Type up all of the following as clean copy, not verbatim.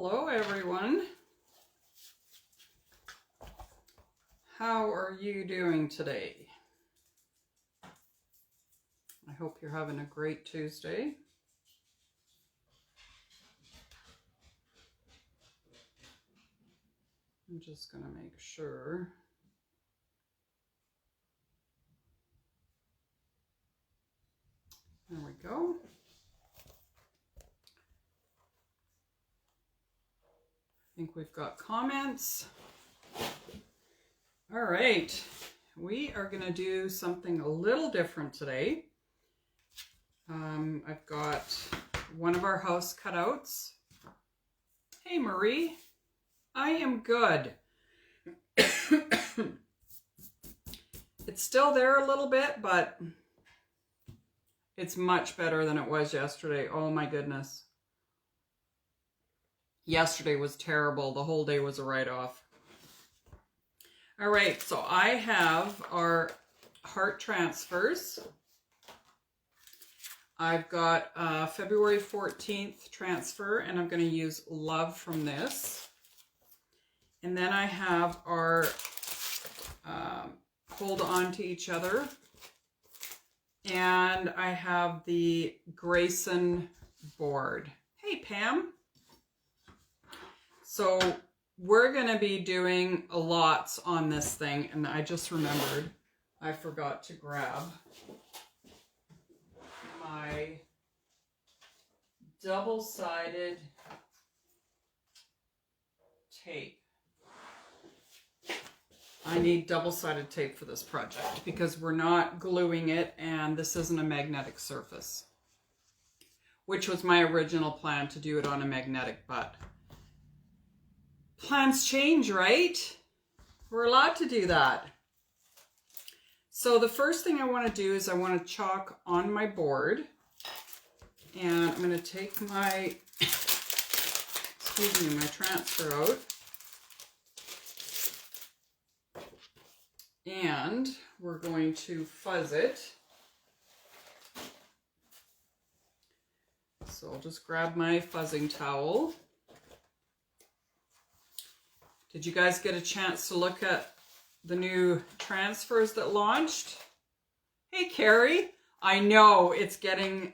Hello everyone. How are you doing today? I hope you're having a great Tuesday. I'm just going to make sure. There we go. I think we've got comments. All right, we are going to do something a little different today. I've got one of our house cutouts. Hey Marie, I am good. It's still there a little bit, but it's much better than it was yesterday. Oh my goodness. Yesterday was terrible. The whole day was a write-off. All right, so I have our heart transfers. I've got February 14th transfer, and I'm going to use love from this. And then I have our hold on to each other. And I have the Grayson board. Hey, Pam. So we're going to be doing lots on this thing, and I just remembered I forgot to grab my double-sided tape. I need double-sided tape for this project because we're not gluing it, and this isn't a magnetic surface, which was my original plan, to do it on a magnetic, but plans change, right? We're allowed to do that. So the first thing I want to do is I want to chalk on my board, and I'm going to take my, excuse me, my transfer out, and we're going to fuzz it. So I'll just grab my fuzzing towel. Did you guys get a chance to look at the new transfers that launched? Hey, Carrie. I know it's getting...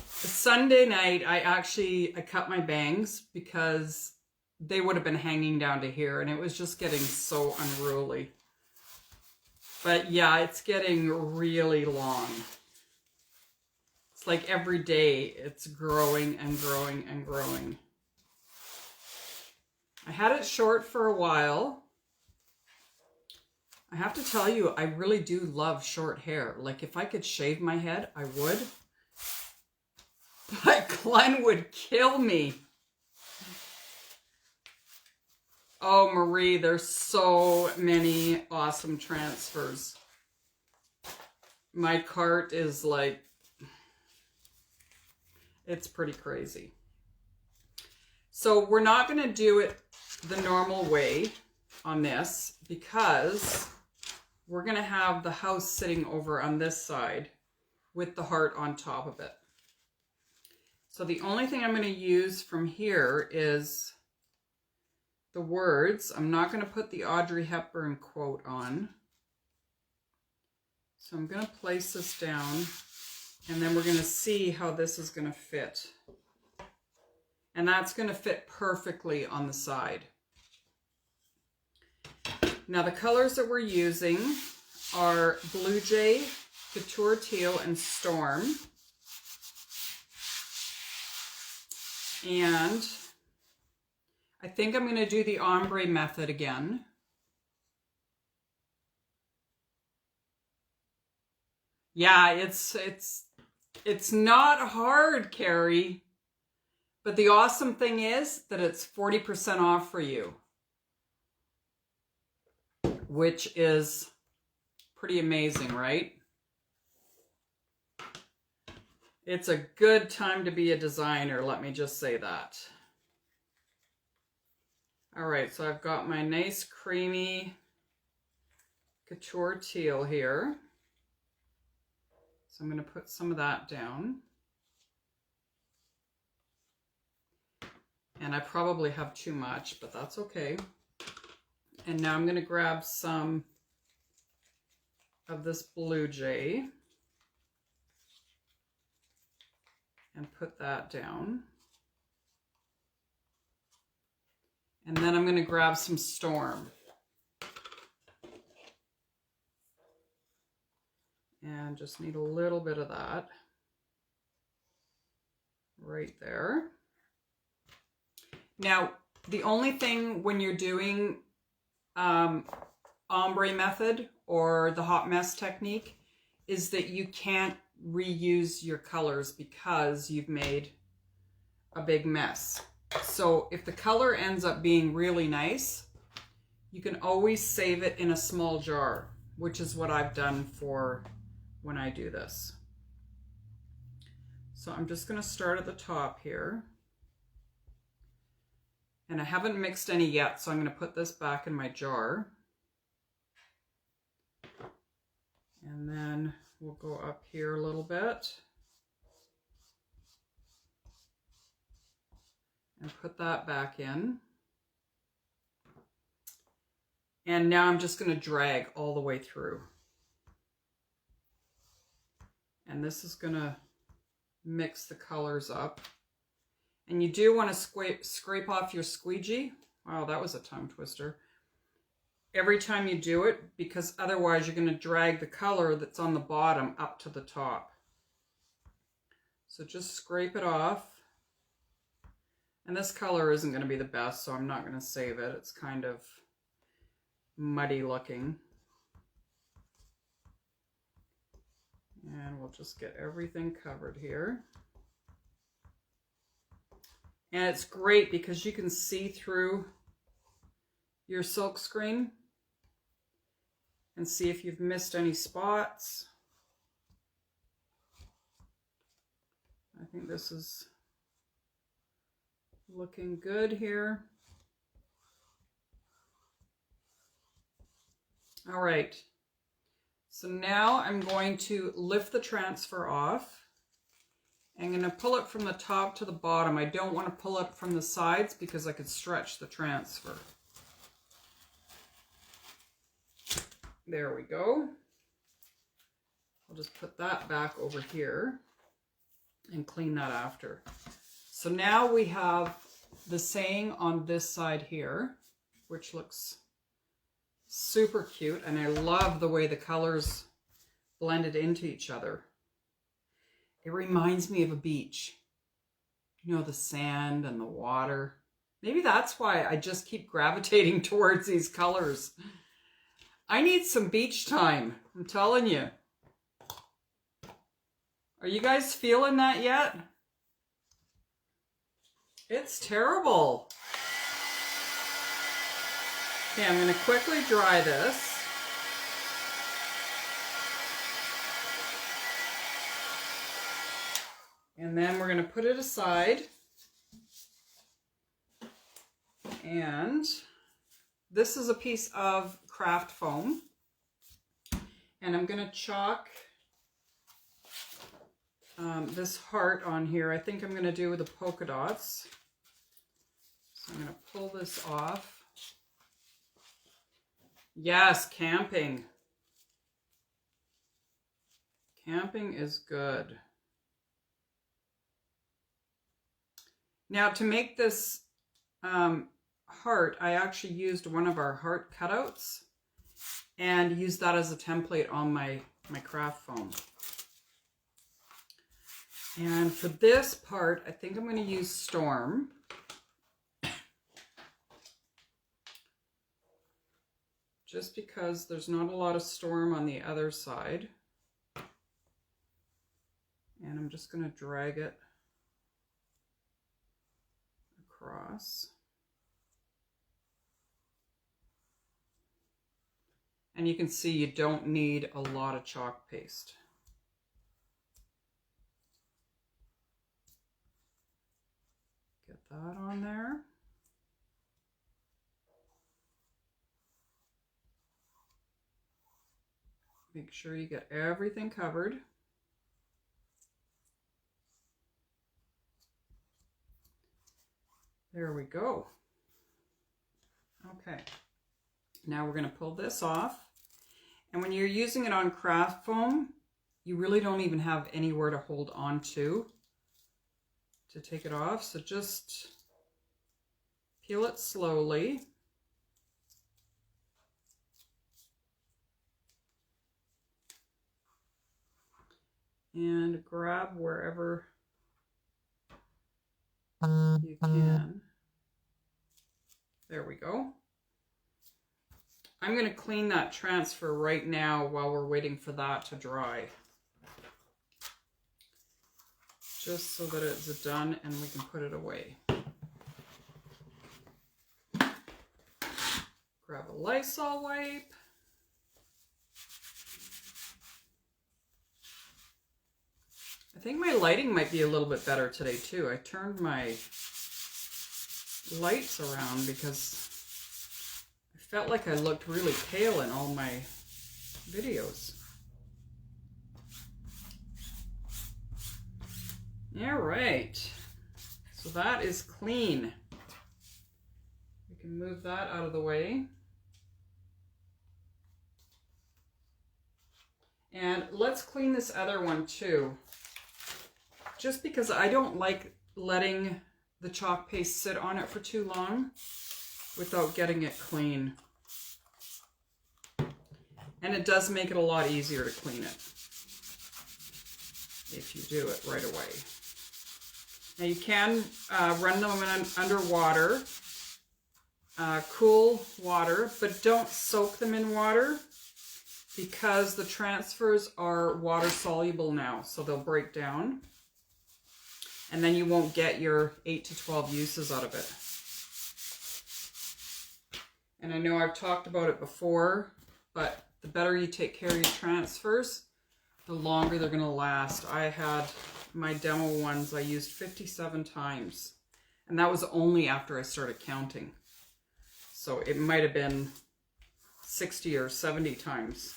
Sunday night, I cut my bangs because they would have been hanging down to here, and it was just getting so unruly. But yeah, it's getting really long. It's like every day it's growing and growing and growing. I had it short for a while. I have to tell you, I really do love short hair. Like, if I could shave my head, I would. But Glenn would kill me. Oh, Marie, there's so many awesome transfers. My cart is like, it's pretty crazy. So we're not going to do it the normal way on this because we're going to have the house sitting over on this side with the heart on top of it. So the only thing I'm going to use from here is the words. I'm not going to put the Audrey Hepburn quote on. So I'm going to place this down, and then we're going to see how this is going to fit. And that's going to fit perfectly on the side. Now the colors that we're using are Blue Jay, Couture Teal, and Storm. And I think I'm going to do the ombre method again. Yeah, it's not hard, Carrie. But the awesome thing is that it's 40% off for you, which is pretty amazing, right? It's a good time to be a designer, let me just say that. All right, so I've got my nice creamy Couture Teal here. So I'm going to put some of that down. And I probably have too much, but that's okay. And now I'm going to grab some of this Blue Jay and put that down. And then I'm going to grab some Storm. And just need a little bit of that right there. Now, the only thing when you're doing ombre method or the hot mess technique is that you can't reuse your colors because you've made a big mess. So if the color ends up being really nice, you can always save it in a small jar, which is what I've done for when I do this. So I'm just going to start at the top here. And I haven't mixed any yet, so I'm going to put this back in my jar. And then we'll go up here a little bit. And put that back in. And now I'm just going to drag all the way through. And this is going to mix the colors up. And you do want to scrape off your squeegee. Wow, that was a tongue twister. Every time you do it, because otherwise you're going to drag the color that's on the bottom up to the top. So just scrape it off. And this color isn't going to be the best, so I'm not going to save it. It's kind of muddy looking. And we'll just get everything covered here. And it's great because you can see through your silk screen and see if you've missed any spots. I think this is looking good here. All right. So now I'm going to lift the transfer off. I'm going to pull it from the top to the bottom. I don't want to pull it from the sides because I could stretch the transfer. There we go. I'll just put that back over here and clean that after. So now we have the saying on this side here, which looks super cute. And I love the way the colors blended into each other. It reminds me of a beach. You know, the sand and the water. Maybe that's why I just keep gravitating towards these colors. I need some beach time, I'm telling you. Are you guys feeling that yet? It's terrible. Okay, I'm going to quickly dry this. And then we're going to put it aside. And this is a piece of craft foam. And I'm going to chalk this heart on here. I think I'm going to do with the polka dots. So I'm going to pull this off. Yes, camping. Camping is good. Now to make this heart, I actually used one of our heart cutouts and used that as a template on my craft foam. And for this part, I think I'm going to use Storm. Just because there's not a lot of Storm on the other side. And I'm just going to drag it across. And you can see you don't need a lot of chalk paste. Get that on there. Make sure you get everything covered. There we go. Okay. Now we're going to pull this off. And when you're using it on craft foam, you really don't even have anywhere to hold on to take it off. So just peel it slowly. And grab wherever you can. There we go. I'm going to clean that transfer right now while we're waiting for that to dry. Just so that it's done and we can put it away. Grab a Lysol wipe. I think my lighting might be a little bit better today too. I turned my lights around because I felt like I looked really pale in all my videos. All right, so that is clean. We can move that out of the way. And let's clean this other one too. Just because I don't like letting the chalk paste sit on it for too long without getting it clean. And it does make it a lot easier to clean it if you do it right away. Now you can run them under water, cool water, but don't soak them in water because the transfers are water soluble now, so they'll break down. And then you won't get your 8 to 12 uses out of it. And I know I've talked about it before, but the better you take care of your transfers, the longer they're going to last. I had my demo ones I used 57 times. And that was only after I started counting. So it might have been 60 or 70 times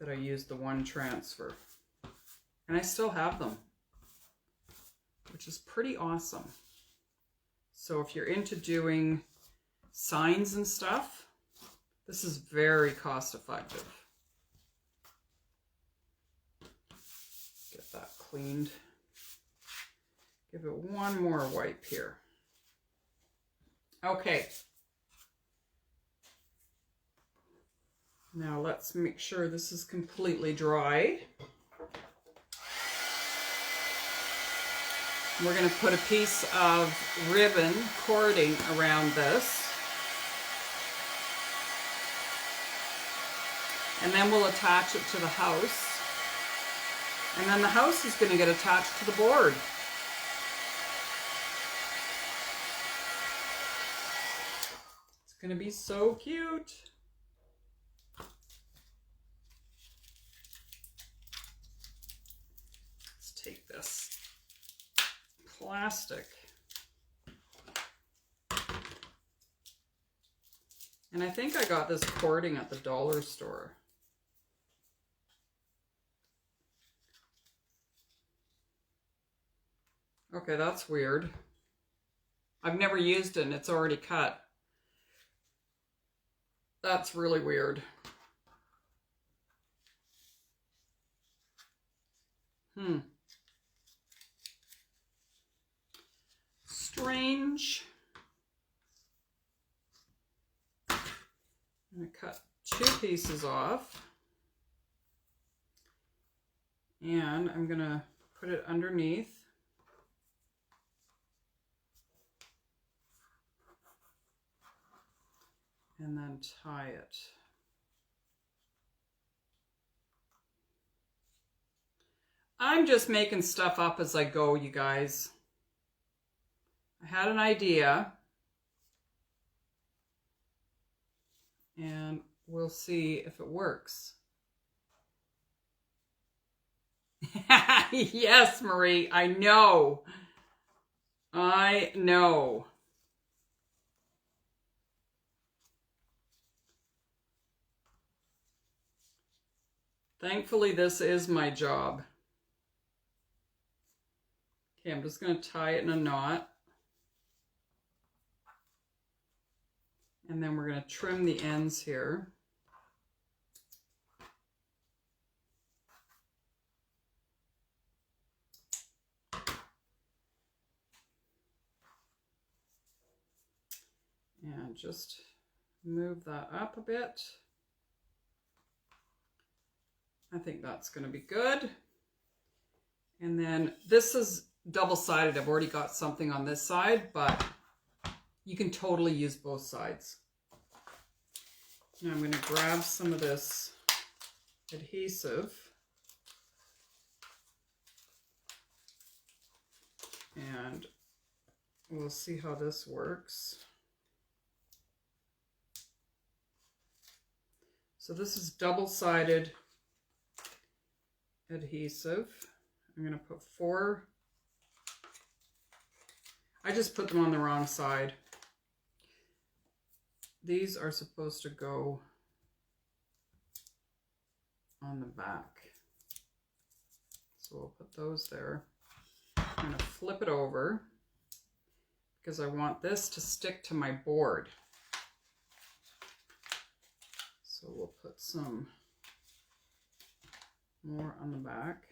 that I used the one transfer. And I still have them, which is pretty awesome. So if you're into doing signs and stuff, this is very cost effective. Get that cleaned. Give it one more wipe here. Okay. Now let's make sure this is completely dry. We're going to put a piece of ribbon cording around this. And then we'll attach it to the house. And then the house is going to get attached to the board. It's going to be so cute. Let's take this plastic. And I think I got this cording at the dollar store. Okay, that's weird. I've never used it and it's already cut. That's really weird. Strange. I'm going to cut 2 pieces off. And I'm going to put it underneath. And then tie it. I'm just making stuff up as I go, you guys. I had an idea. And we'll see if it works. Yes, Marie, I know. I know. Thankfully, this is my job. Okay, I'm just going to tie it in a knot. And then we're going to trim the ends here. And just move that up a bit. I think that's going to be good. And then this is double-sided. I've already got something on this side, but you can totally use both sides. Now I'm going to grab some of this adhesive and we'll see how this works. So this is double-sided adhesive. I'm going to put 4. I just put them on the wrong side. These are supposed to go on the back. So we'll put those there. I'm going to flip it over because I want this to stick to my board. So we'll put some more on the back.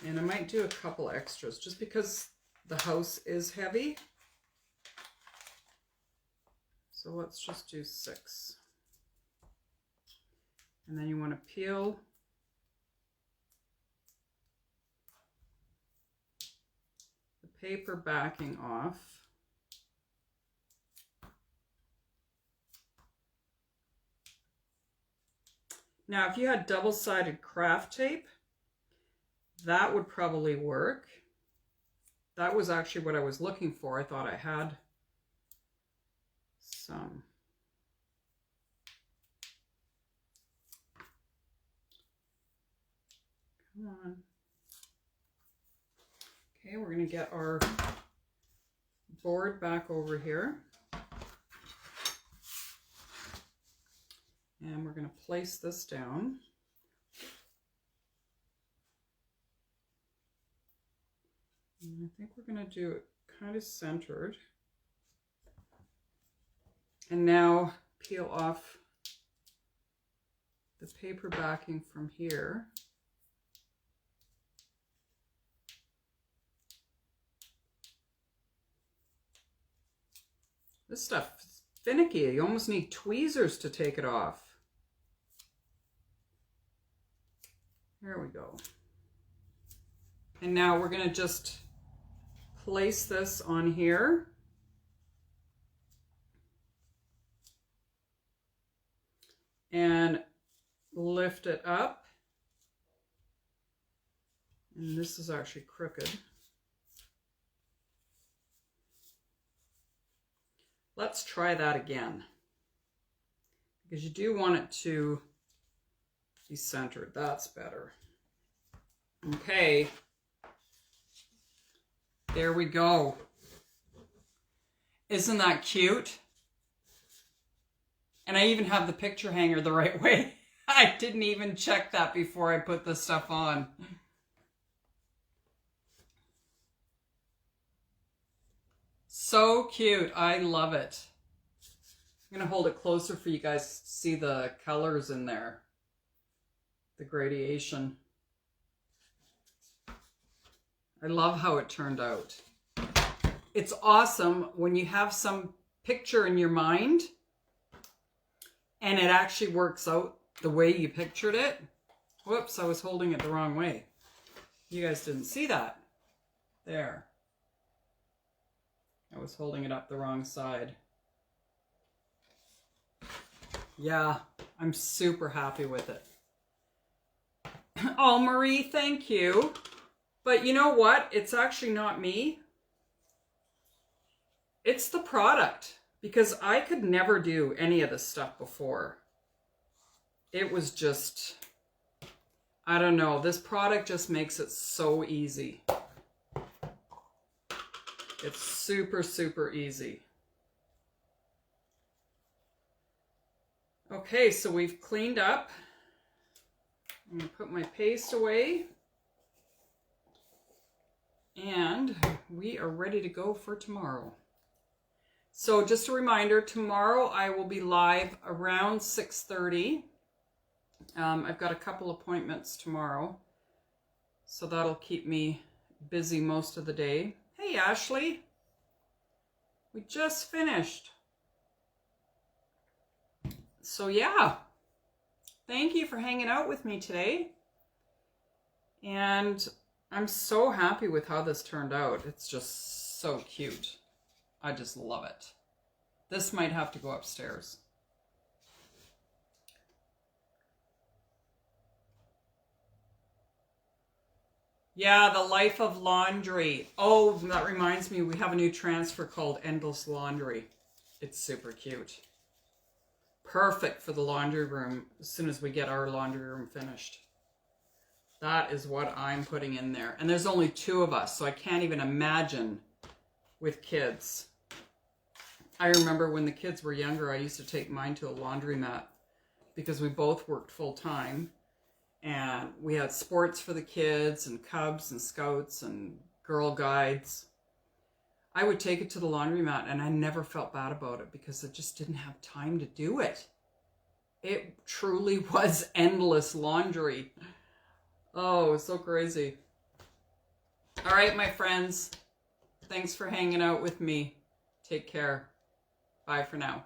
And I might do a couple extras just because the house is heavy. So let's just do 6. And then you want to peel the paper backing off. Now, if you had double-sided craft tape, that would probably work. That was actually what I was looking for. I thought I had some. Come on. Okay, we're going to get our board back over here. And we're going to place this down. And I think we're going to do it kind of centered. And now peel off the paper backing from here. This stuff is finicky. You almost need tweezers to take it off. There we go. And now we're going to just place this on here. And lift it up. And this is actually crooked. Let's try that again. Because you do want it to be centered. That's better. Okay. There we go. Isn't that cute? And I even have the picture hanger the right way. I didn't even check that before I put this stuff on. So cute. I love it. I'm going to hold it closer for you guys to see the colors in there. The gradation. I love how it turned out. It's awesome when you have some picture in your mind and it actually works out the way you pictured it. Whoops, I was holding it the wrong way. You guys didn't see that. There. I was holding it up the wrong side. Yeah, I'm super happy with it. Oh, Marie, thank you. But you know what? It's actually not me. It's the product. Because I could never do any of this stuff before. It was just, I don't know. This product just makes it so easy. It's super, super easy. Okay, so we've cleaned up. I'm going to put my paste away. And we are ready to go for tomorrow. So just a reminder, tomorrow I will be live around 6:30. I've got a couple appointments tomorrow, so that'll keep me busy most of the day. Hey, Ashley, we just finished. So yeah, thank you for hanging out with me today. And I'm so happy with how this turned out. It's just so cute. I just love it. This might have to go upstairs. Yeah, the life of laundry. Oh, that reminds me, we have a new transfer called Endless Laundry. It's super cute. Perfect for the laundry room as soon as we get our laundry room finished. That is what I'm putting in there. And there's only 2 of us, so I can't even imagine with kids. I remember when the kids were younger, I used to take mine to a laundromat because we both worked full time. And we had sports for the kids and Cubs and Scouts and Girl Guides. I would take it to the laundromat and I never felt bad about it because I just didn't have time to do it. It truly was endless laundry. Oh, so crazy. All right, my friends. Thanks for hanging out with me. Take care. Bye for now.